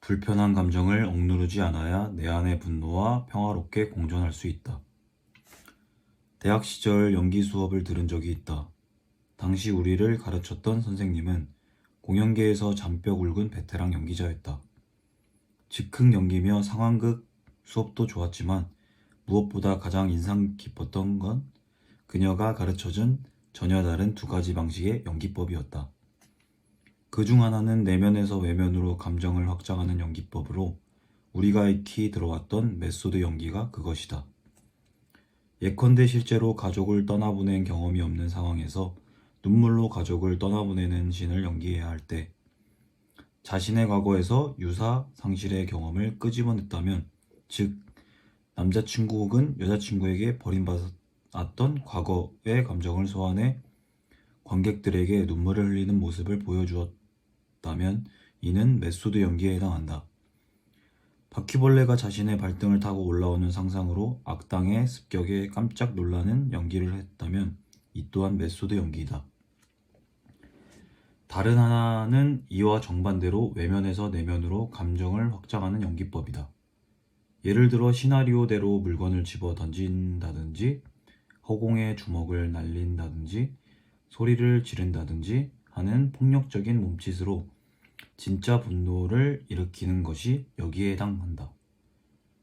불편한 감정을 억누르지 않아야 내 안의 분노와 평화롭게 공존할 수 있다. 대학 시절 연기 수업을 들은 적이 있다. 당시 우리를 가르쳤던 선생님은 공연계에서 잔뼈 굵은 베테랑 연기자였다. 즉흥 연기며 상황극 수업도 좋았지만 무엇보다 가장 인상 깊었던 건 그녀가 가르쳐준 전혀 다른 두 가지 방식의 연기법이었다. 그 중 하나는 내면에서 외면으로 감정을 확장하는 연기법으로 우리가 익히 들어왔던 메소드 연기가 그것이다. 예컨대 실제로 가족을 떠나보낸 경험이 없는 상황에서 눈물로 가족을 떠나보내는 신을 연기해야 할 때, 자신의 과거에서 유사 상실의 경험을 끄집어냈다면, 즉 남자친구 혹은 여자친구에게 버림받았던 과거의 감정을 소환해 관객들에게 눈물을 흘리는 모습을 보여주었다면 이는 메소드 연기에 해당한다. 바퀴벌레가 자신의 발등을 타고 올라오는 상상으로 악당의 습격에 깜짝 놀라는 연기를 했다면 이 또한 메소드 연기이다. 다른 하나는 이와 정반대로 외면에서 내면으로 감정을 확장하는 연기법이다. 예를 들어 시나리오대로 물건을 집어 던진다든지 허공에 주먹을 날린다든지 소리를 지른다든지 하는 폭력적인 몸짓으로 진짜 분노를 일으키는 것이 여기에 해당한다.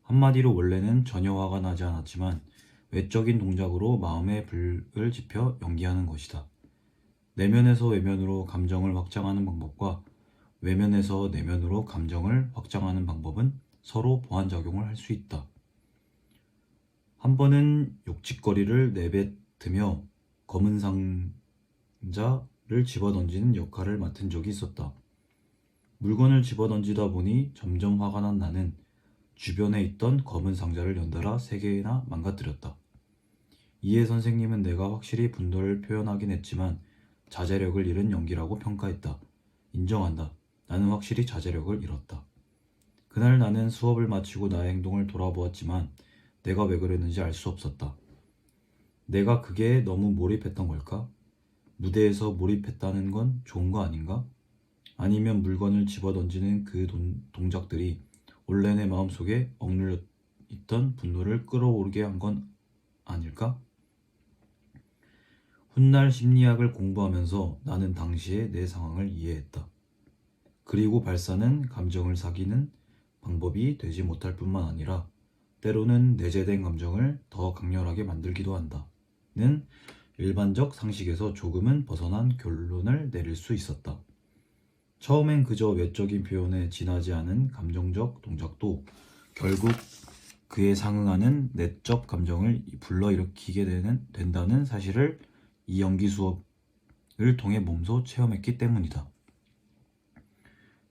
한마디로 원래는 전혀 화가 나지 않았지만 외적인 동작으로 마음의 불을 지펴 연기하는 것이다. 내면에서 외면으로 감정을 확장하는 방법과 외면에서 내면으로 감정을 확장하는 방법은 서로 보완작용을 할 수 있다. 한 번은 욕짓거리를 내뱉으며 검은 상자를 집어던지는 역할을 맡은 적이 있었다. 물건을 집어던지다 보니 점점 화가 난 나는 주변에 있던 검은 상자를 연달아 3개나 망가뜨렸다. 이에 선생님은 내가 확실히 분노를 표현하긴 했지만 자제력을 잃은 연기라고 평가했다. 인정한다. 나는 확실히 자제력을 잃었다. 그날 나는 수업을 마치고 나의 행동을 돌아보았지만 내가 왜 그랬는지 알 수 없었다. 내가 그게 너무 몰입했던 걸까? 무대에서 몰입했다는 건 좋은 거 아닌가? 아니면 물건을 집어던지는 그 동작들이 원래 내 마음속에 억눌려 있던 분노를 끌어오르게 한 건 아닐까? 훗날 심리학을 공부하면서 나는 당시에 내 상황을 이해했다. 그리고 발사는 감정을 사귀는 방법이 되지 못할 뿐만 아니라 때로는 내재된 감정을 더 강렬하게 만들기도 한다는 일반적 상식에서 조금은 벗어난 결론을 내릴 수 있었다. 처음엔 그저 외적인 표현에 지나지 않은 감정적 동작도 결국 그에 상응하는 내적 감정을 불러일으키게 된다는 사실을 이 연기 수업을 통해 몸소 체험했기 때문이다.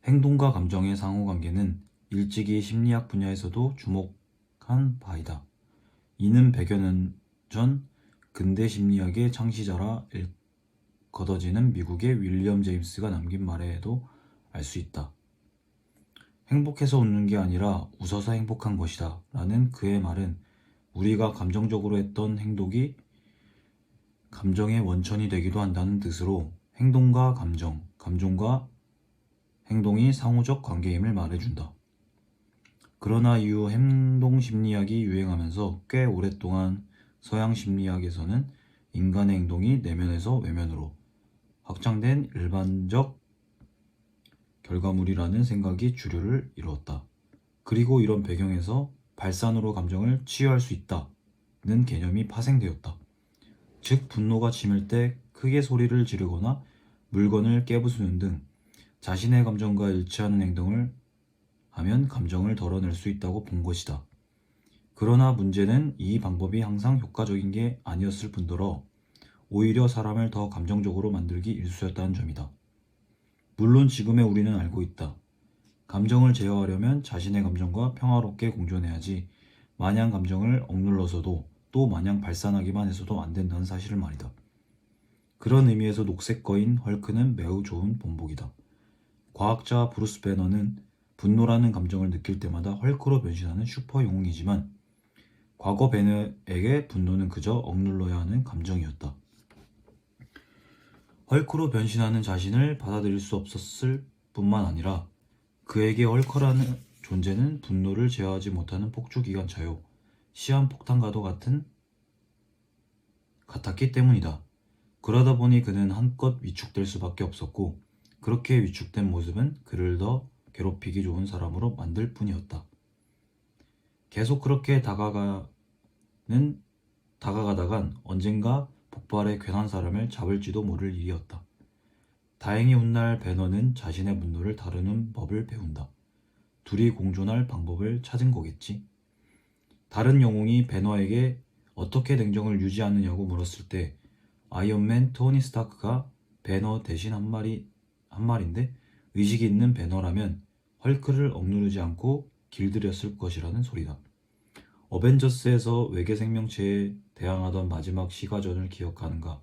행동과 감정의 상호관계는 일찍이 심리학 분야에서도 주목한 바이다. 이는 100여 년 전 근대 심리학의 창시자라 거둬지는 미국의 윌리엄 제임스가 남긴 말에도 알 수 있다. 행복해서 웃는 게 아니라 웃어서 행복한 것이다 라는 그의 말은 우리가 감정적으로 했던 행동이 감정의 원천이 되기도 한다는 뜻으로 행동과 감정, 감정과 행동이 상호적 관계임을 말해준다. 그러나 이후 행동심리학이 유행하면서 꽤 오랫동안 서양 심리학에서는 인간의 행동이 내면에서 외면으로 확장된 일반적 결과물이라는 생각이 주류를 이루었다. 그리고 이런 배경에서 발산으로 감정을 치유할 수 있다는 개념이 파생되었다. 즉 분노가 치밀 때 크게 소리를 지르거나 물건을 깨부수는 등 자신의 감정과 일치하는 행동을 하면 감정을 덜어낼 수 있다고 본 것이다. 그러나 문제는 이 방법이 항상 효과적인 게 아니었을 뿐더러 오히려 사람을 더 감정적으로 만들기 일쑤였다는 점이다. 물론 지금의 우리는 알고 있다. 감정을 제어하려면 자신의 감정과 평화롭게 공존해야지 마냥 감정을 억눌러서도 또 마냥 발산하기만 해서도 안 된다는 사실을 말이다. 그런 의미에서 녹색 거인 헐크는 매우 좋은 본보기다. 과학자 브루스 배너는 분노라는 감정을 느낄 때마다 헐크로 변신하는 슈퍼 영웅이지만 과거 배너에게 분노는 그저 억눌러야 하는 감정이었다. 헐크로 변신하는 자신을 받아들일 수 없었을 뿐만 아니라 그에게 헐커라는 존재는 분노를 제어하지 못하는 폭주기관차요. 시한폭탄과도 같았기 때문이다. 그러다 보니 그는 한껏 위축될 수밖에 없었고 그렇게 위축된 모습은 그를 더 괴롭히기 좋은 사람으로 만들 뿐이었다. 계속 그렇게 다가가다간 언젠가 폭발에 괜한 사람을 잡을지도 모를 일이었다. 다행히 훗날 배너는 자신의 분노를 다루는 법을 배운다. 둘이 공존할 방법을 찾은 거겠지. 다른 영웅이 배너에게 어떻게 냉정을 유지하느냐고 물었을 때 아이언맨 토니 스타크가 배너 대신 한 말인데 의식이 있는 배너라면 헐크를 억누르지 않고 길들였을 것이라는 소리다. 어벤져스에서 외계 생명체에 대항하던 마지막 시가전을 기억하는가?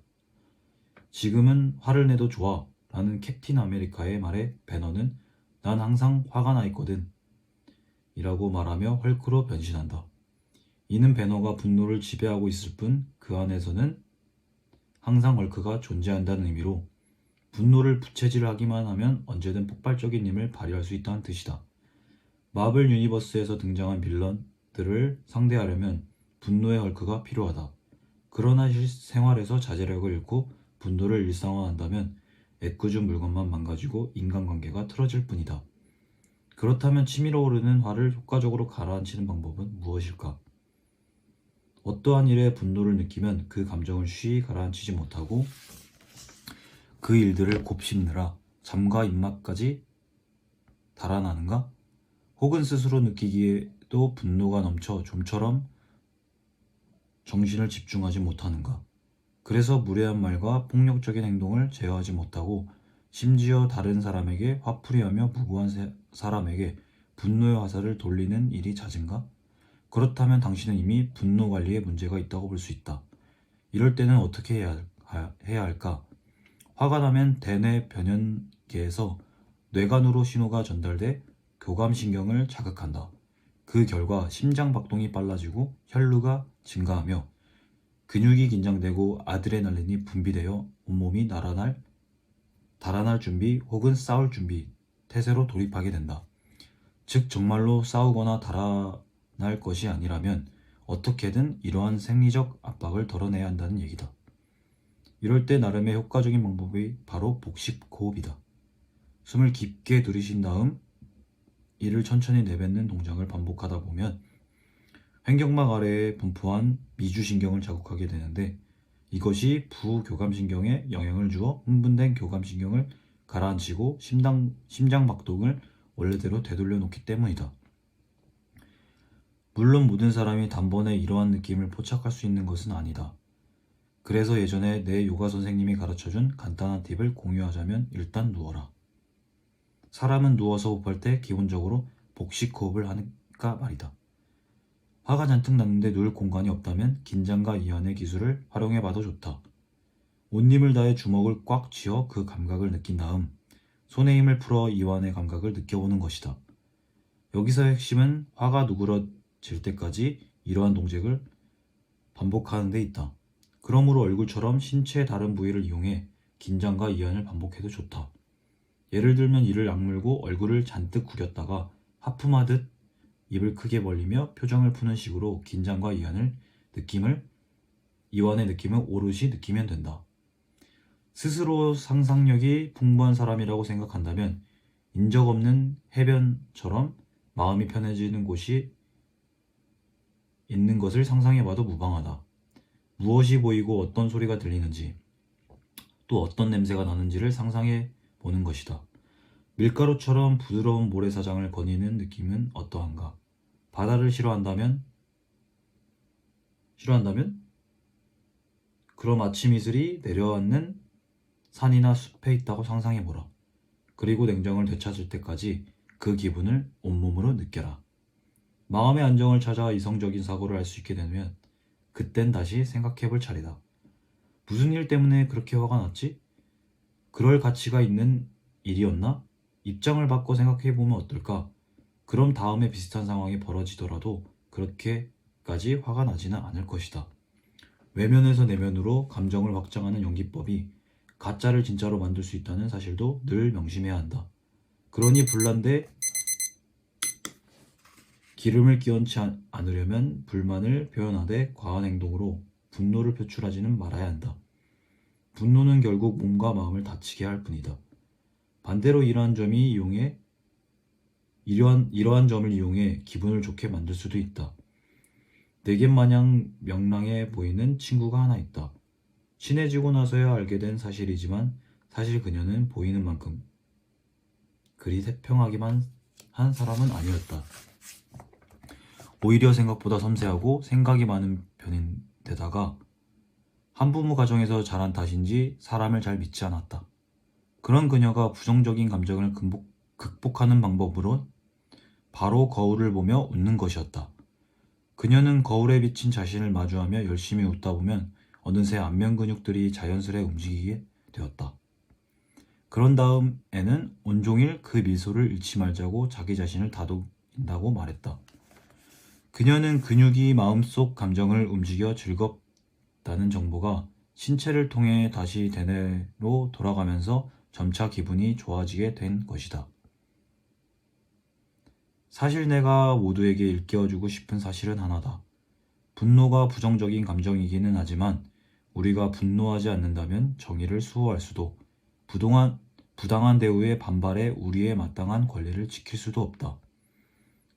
지금은 화를 내도 좋아 라는 캡틴 아메리카의 말에 배너는 난 항상 화가 나 있거든 이라고 말하며 헐크로 변신한다. 이는 배너가 분노를 지배하고 있을 뿐 그 안에서는 항상 헐크가 존재한다는 의미로 분노를 부채질하기만 하면 언제든 폭발적인 힘을 발휘할 수 있다는 뜻이다. 마블 유니버스에서 등장한 빌런들을 상대하려면 분노의 헐크가 필요하다. 그러나 생활에서 자제력을 잃고 분노를 일상화한다면 애꿎은 물건만 망가지고 인간관계가 틀어질 뿐이다. 그렇다면 치밀어 오르는 화를 효과적으로 가라앉히는 방법은 무엇일까? 어떠한 일에 분노를 느끼면 그 감정을 쉬이 가라앉히지 못하고 그 일들을 곱씹느라 잠과 입맛까지 달아나는가? 혹은 스스로 느끼기에도 분노가 넘쳐 좀처럼 정신을 집중하지 못하는가? 그래서 무례한 말과 폭력적인 행동을 제어하지 못하고 심지어 다른 사람에게 화풀이하며 무고한 사람에게 분노의 화살을 돌리는 일이 잦은가? 그렇다면 당신은 이미 분노 관리에 문제가 있다고 볼 수 있다. 이럴 때는 어떻게 해야 할까? 화가 나면 대뇌 변연계에서 뇌간으로 신호가 전달돼 교감신경을 자극한다. 그 결과 심장 박동이 빨라지고 혈류가 증가하며 근육이 긴장되고 아드레날린이 분비되어 온몸이 달아날 준비 혹은 싸울 준비, 태세로 돌입하게 된다. 즉 정말로 싸우거나 달아날 것이 아니라면 어떻게든 이러한 생리적 압박을 덜어내야 한다는 얘기다. 이럴 때 나름의 효과적인 방법이 바로 복식 호흡이다. 숨을 깊게 들이신 다음 이를 천천히 내뱉는 동작을 반복하다 보면 횡격막 아래에 분포한 미주신경을 자극하게 되는데 이것이 부교감신경에 영향을 주어 흥분된 교감신경을 가라앉히고 심장 박동을 원래대로 되돌려 놓기 때문이다. 물론 모든 사람이 단번에 이러한 느낌을 포착할 수 있는 것은 아니다. 그래서 예전에 내 요가 선생님이 가르쳐준 간단한 팁을 공유하자면 일단 누워라. 사람은 누워서 호흡할 때 기본적으로 복식 호흡을 하니까 말이다. 화가 잔뜩 났는데 누울 공간이 없다면 긴장과 이완의 기술을 활용해봐도 좋다. 온 힘을 다해 주먹을 꽉 쥐어 그 감각을 느낀 다음 손의 힘을 풀어 이완의 감각을 느껴보는 것이다. 여기서의 핵심은 화가 누그러질 때까지 이러한 동작을 반복하는 데 있다. 그러므로 얼굴처럼 신체의 다른 부위를 이용해 긴장과 이완을 반복해도 좋다. 예를 들면 이를 악물고 얼굴을 잔뜩 구겼다가 하품하듯 입을 크게 벌리며 표정을 푸는 식으로 긴장과 이완의 느낌을 오롯이 느끼면 된다. 스스로 상상력이 풍부한 사람이라고 생각한다면 인적 없는 해변처럼 마음이 편해지는 곳이 있는 것을 상상해봐도 무방하다. 무엇이 보이고 어떤 소리가 들리는지 또 어떤 냄새가 나는지를 상상해 보는 것이다. 밀가루처럼 부드러운 모래사장을 거니는 느낌은 어떠한가? 바다를 싫어한다면? 그럼 아침 이슬이 내려앉는 산이나 숲에 있다고 상상해보라. 그리고 냉정을 되찾을 때까지 그 기분을 온몸으로 느껴라. 마음의 안정을 찾아 이성적인 사고를 할 수 있게 되면 그땐 다시 생각해볼 차례다. 무슨 일 때문에 그렇게 화가 났지? 그럴 가치가 있는 일이었나? 입장을 바꿔 생각해보면 어떨까? 그럼 다음에 비슷한 상황이 벌어지더라도 그렇게까지 화가 나지는 않을 것이다. 외면에서 내면으로 감정을 확장하는 연기법이 가짜를 진짜로 만들 수 있다는 사실도 늘 명심해야 한다. 그러니 불난데 기름을 끼얹지 않으려면 불만을 표현하되 과한 행동으로 분노를 표출하지는 말아야 한다. 분노는 결국 몸과 마음을 다치게 할 뿐이다. 반대로 이러한 점을 이용해 기분을 좋게 만들 수도 있다. 내겐 마냥 명랑해 보이는 친구가 하나 있다. 친해지고 나서야 알게 된 사실이지만 사실 그녀는 보이는 만큼 그리 태평하기만 한 사람은 아니었다. 오히려 생각보다 섬세하고 생각이 많은 편인데다가 한부모 가정에서 자란 탓인지 사람을 잘 믿지 않았다. 그런 그녀가 부정적인 감정을 극복하는 방법으로 바로 거울을 보며 웃는 것이었다. 그녀는 거울에 비친 자신을 마주하며 열심히 웃다 보면 어느새 안면 근육들이 자연스레 움직이게 되었다. 그런 다음에는 온종일 그 미소를 잃지 말자고 자기 자신을 다독인다고 말했다. 그녀는 근육이 마음속 감정을 움직여 즐겁다는 정보가 신체를 통해 다시 대뇌로 돌아가면서 점차 기분이 좋아지게 된 것이다. 사실 내가 모두에게 일깨워주고 싶은 사실은 하나다. 분노가 부정적인 감정이기는 하지만 우리가 분노하지 않는다면 정의를 수호할 수도 부당한 대우에 반발해 우리의 마땅한 권리를 지킬 수도 없다.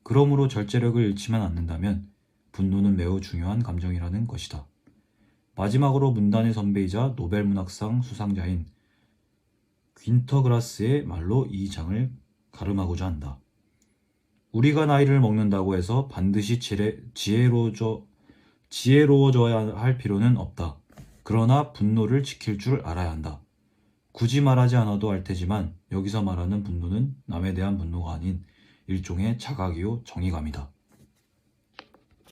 그러므로 절제력을 잃지만 않는다면 분노는 매우 중요한 감정이라는 것이다. 마지막으로 문단의 선배이자 노벨문학상 수상자인 귄터그라스의 말로 이 장을 가름하고자 한다. 우리가 나이를 먹는다고 해서 반드시 지혜로워져야 할 필요는 없다. 그러나 분노를 지킬 줄 알아야 한다. 굳이 말하지 않아도 알 테지만 여기서 말하는 분노는 남에 대한 분노가 아닌 일종의 자각이요 정의감이다.